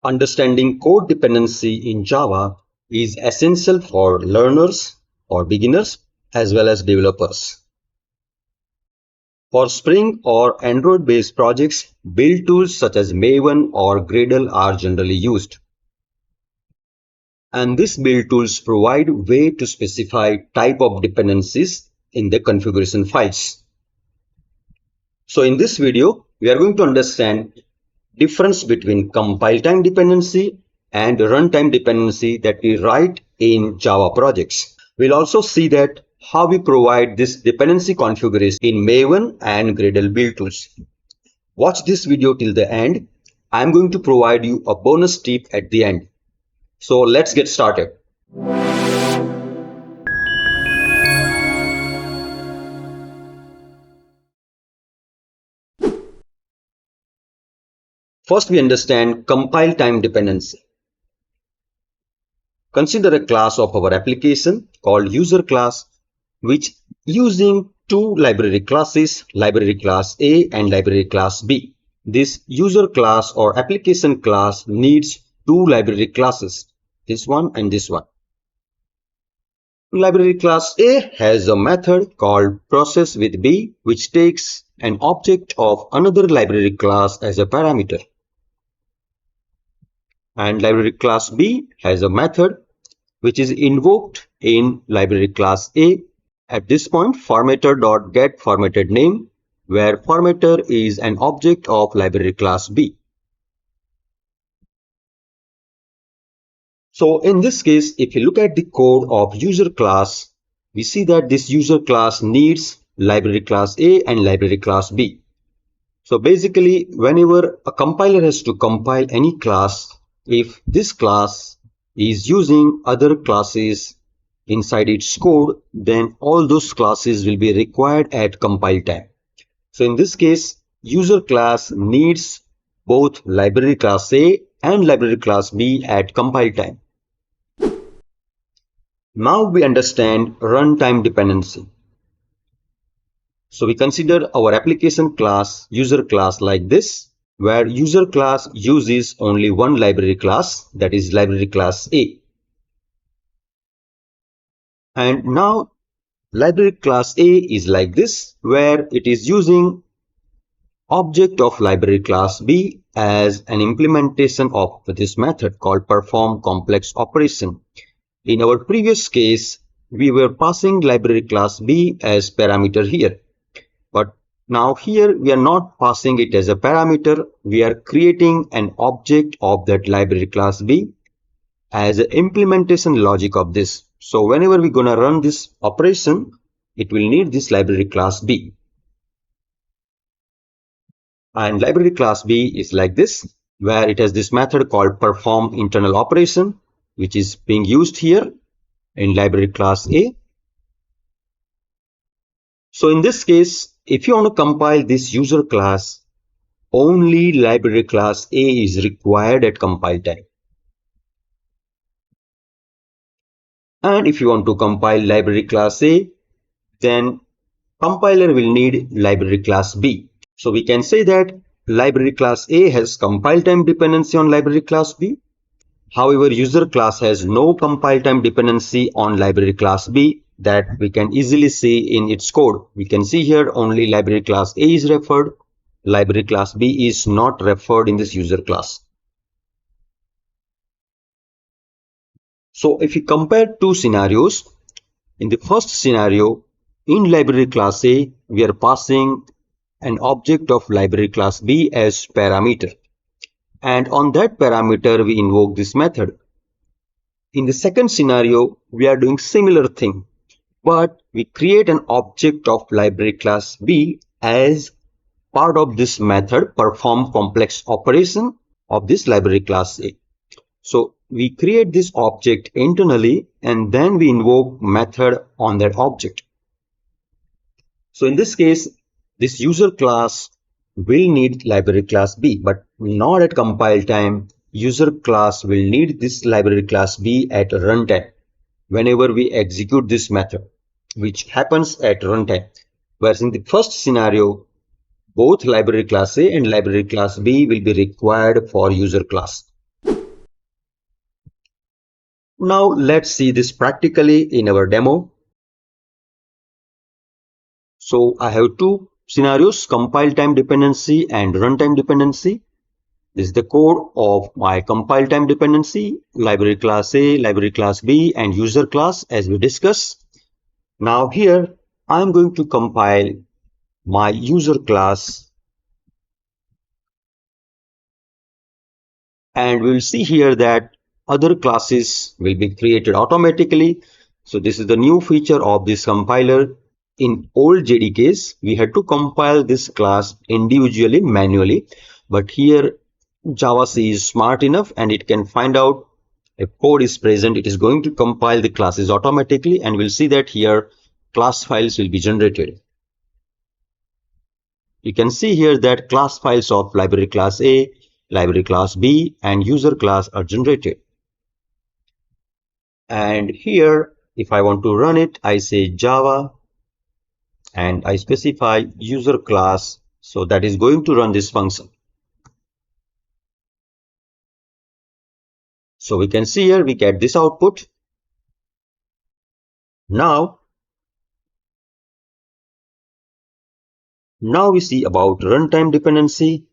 Understanding code dependency in Java is essential for learners or beginners as well as developers. For Spring or Android-based projects, build tools such as Maven or Gradle are generally used. And these build tools provide way to specify type of dependencies in the configuration files. So in this video, we are going to understand difference between compile time dependency and runtime dependency that we write in Java projects. We'll also see that how we provide this dependency configuration in Maven and Gradle build tools. Watch this video till the end. I'm going to provide you a bonus tip at the end. So let's get started. First, we understand compile time dependency. Consider a class of our application called user class, which using two library classes, library class A and library class B. This user class or application class needs two library classes, this one and this one. Library class A has a method called process with B, which takes an object of another library class as a parameter. And library class B has a method which is invoked in library class A. At this point, formatter.getFormatedName, where formatter is an object of library class B. So in this case, if you look at the code of user class, we see that this user class needs library class A and library class B. So basically, whenever a compiler has to compile any class, if this class is using other classes inside its code, then all those classes will be required at compile time. So in this case, user class needs both library class A and library class B at compile time. Now we understand runtime dependency. So we consider our application class, user class like this, where user class uses only one library class, that is library class A. And now library class A is like this, where it is using object of library class B as an implementation of this method called perform complex operation. In our previous case, we were passing library class B as parameter here. But now here we are not passing it as a parameter. We are creating an object of that library class B as an implementation logic of this. So whenever we're going to run this operation, it will need this library class B. And library class B is like this, where it has this method called perform internal operation, which is being used here in library class A. So in this case, if you want to compile this user class, only library class A is required at compile time. And if you want to compile library class A, then compiler will need library class B. So we can say that library class A has compile time dependency on library class B. However, user class has no compile time dependency on library class B that we can easily see in its code. We can see here only library class A is referred. Library class B is not referred in this user class. So if you compare two scenarios, in the first scenario, in library class A, we are passing an object of library class B as parameter. And on that parameter, we invoke this method. In the second scenario, we are doing similar thing, but we create an object of library class B as part of this method perform complex operation of this library class A. So we create this object internally and then we invoke method on that object. So in this case, this user class will need library class B, but not at compile time. User class will need this library class B at runtime whenever we execute this method, which happens at runtime. Whereas in the first scenario, both library class A and library class B will be required for user class. Now let's see this practically in our demo. So I have two scenarios, compile time dependency and runtime dependency. This is the code of my compile time dependency, library class A, library class B, and user class as we discussed. Now here I'm going to compile my user class, and we'll see here that other classes will be created automatically. So this is the new feature of this compiler. In old JDKs, we had to compile this class individually manually, but here Java C is smart enough and it can find out if code is present, it is going to compile the classes automatically, and we'll see that here class files will be generated. You can see here that class files of library class A, library class B, and user class are generated. And here, if I want to run it, I say Java and I specify user class. So that is going to run this function. So we can see here we get this output. Now we see about runtime dependency.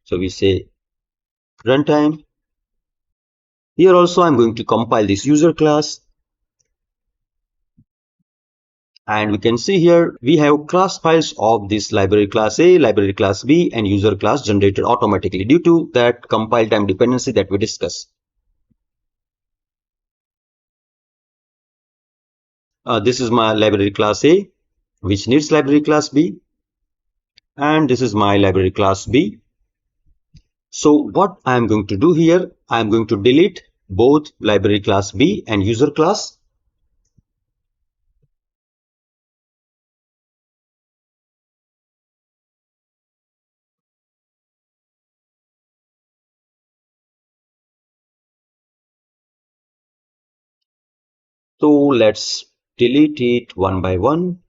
So we say runtime. Here also I'm going to compile this user class. And we can see here we have class files of this library class A, library class B, and user class generated automatically due to that compile time dependency that we discussed. This is my library class A, which needs library class B, and this is my library class B. So what I am going to do here, I am going to delete both library class B and user class. So let's delete it one by one.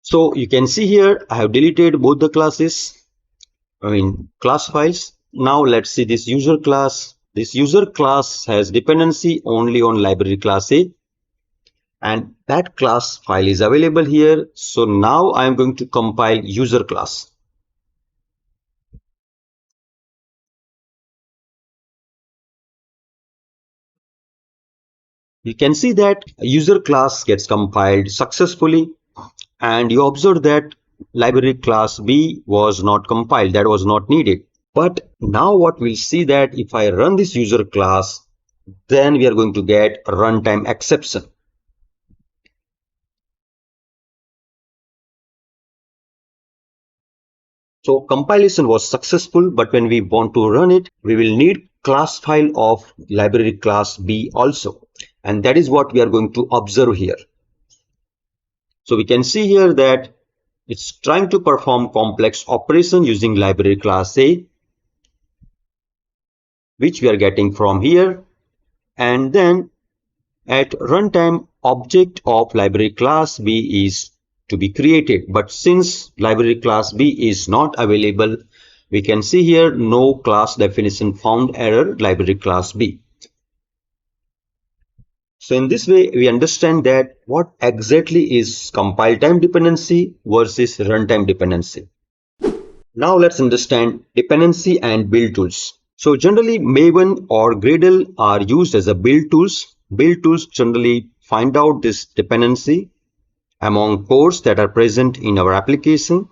So you can see here I have deleted both the classes, class files. Now let's see this user class. This user class has dependency only on library class A, and that class file is available here. So now I am going to compile user class. You can see that user class gets compiled successfully, and you observe that library class B was not compiled, that was not needed. But now what we'll see that if I run this user class, then we are going to get a runtime exception. So compilation was successful, but when we want to run it, we will need class file of library class B also. And that is what we are going to observe here. So we can see here that it's trying to perform complex operation using library class A, which we are getting from here. And then at runtime, object of library class B is to be created. But since library class B is not available, we can see here no class definition found error library class B. So in this way, we understand that what exactly is compile time dependency versus runtime dependency. Now let's understand dependency and build tools. So generally Maven or Gradle are used as a build tools. Build tools generally find out this dependency among codes that are present in our application,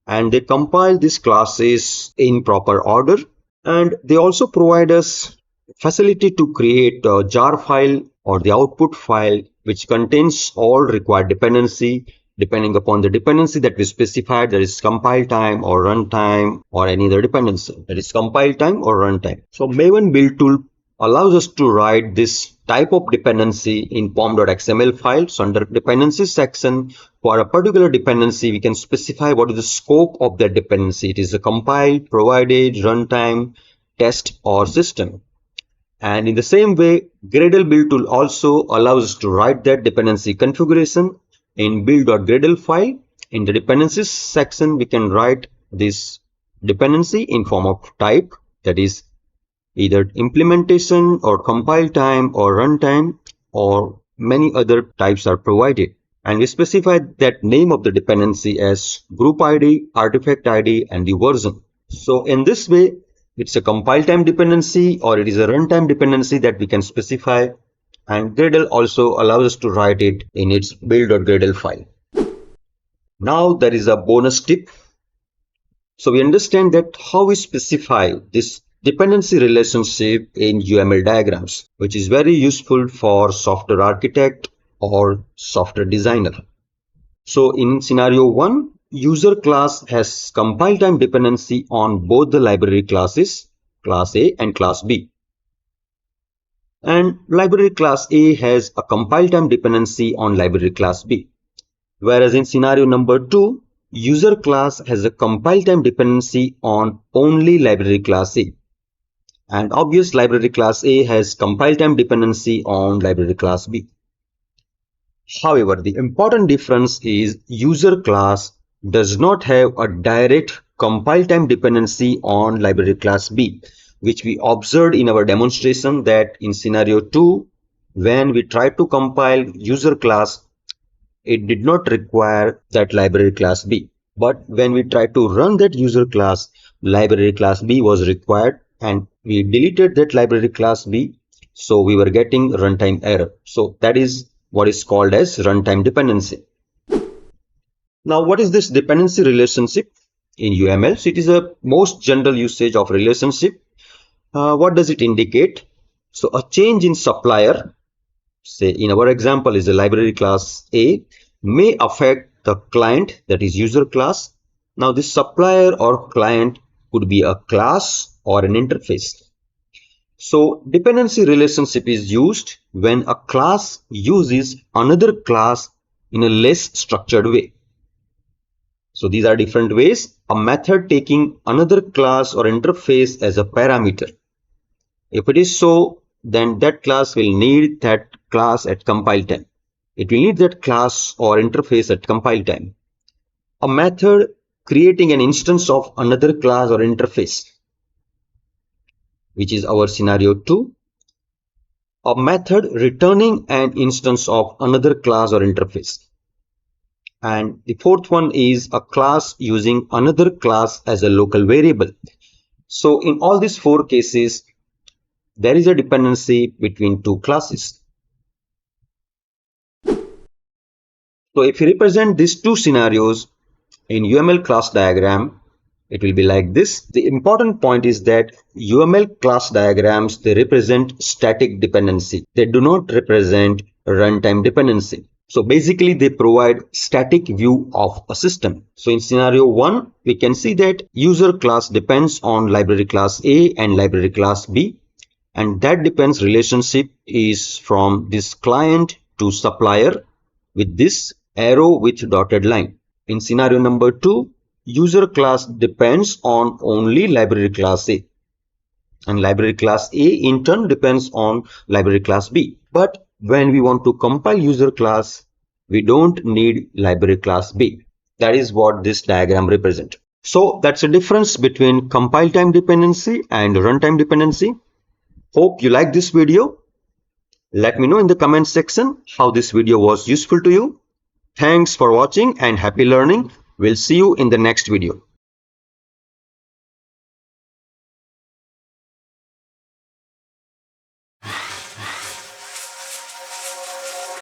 and they compile these classes in proper order, and they also provide us facility to create a jar file or the output file which contains all required dependency depending upon the dependency that we specified, that is compile time or runtime, or any other dependency, that is compile time or runtime. So Maven build tool allows us to write this type of dependency in pom.xml file. So under dependencies section, for a particular dependency, we can specify what is the scope of that dependency. It is a compile, provided, runtime, test, or system. And in the same way, Gradle build tool also allows us to write that dependency configuration in build.gradle file. In the dependencies section, we can write this dependency in form of type, that is either implementation or compile time or runtime, or many other types are provided. And we specify that name of the dependency as group ID, artifact ID, and the version. So in this way, it's a compile time dependency or it is a runtime dependency that we can specify, and Gradle also allows us to write it in its build.gradle file. Now there is a bonus tip. So we understand that how we specify this dependency relationship in UML diagrams, which is very useful for software architect or software designer. So in scenario 1, user class has compile time dependency on both the library classes, class A and class B. And library class A has a compile time dependency on library class B. Whereas in scenario number 2, user class has a compile time dependency on only library class A. And obvious library class A has compile time dependency on library class B. However, the important difference is user class does not have a direct compile time dependency on library class B, which we observed in our demonstration that in scenario 2, when we tried to compile user class, it did not require that library class B. But when we tried to run that user class, library class B was required, and we deleted that library class B, so we were getting runtime error. So that is what is called as runtime dependency. Now, what is this dependency relationship in UML? So it is a most general usage of relationship. What does it indicate? So a change in supplier, say in our example is the library class A, may affect the client, that is user class. Now this supplier or client could be a class or an interface. So dependency relationship is used when a class uses another class in a less structured way. So these are different ways. A method taking another class or interface as a parameter. If it is so, then that class will need that class at compile time. It will need that class or interface at compile time. A method creating an instance of another class or interface, which is our scenario 2. A method returning an instance of another class or interface. And the fourth one is a class using another class as a local variable. So in all these 4 cases, there is a dependency between 2 classes. So if you represent these 2 scenarios in UML class diagram, it will be like this. The important point is that UML class diagrams, they represent static dependency. They do not represent runtime dependency. So basically they provide static view of a system. So in scenario 1, we can see that user class depends on library class A and library class B. And that depends relationship is from this client to supplier with this arrow with dotted line. In scenario number 2, user class depends on only library class A. And library class A in turn depends on library class B. But when we want to compile user class, we don't need library class B. That is what this diagram represents. So that's the difference between compile time dependency and runtime dependency. Hope you like this video. Let me know in the comment section how this video was useful to you. Thanks for watching and happy learning. We'll see you in the next video.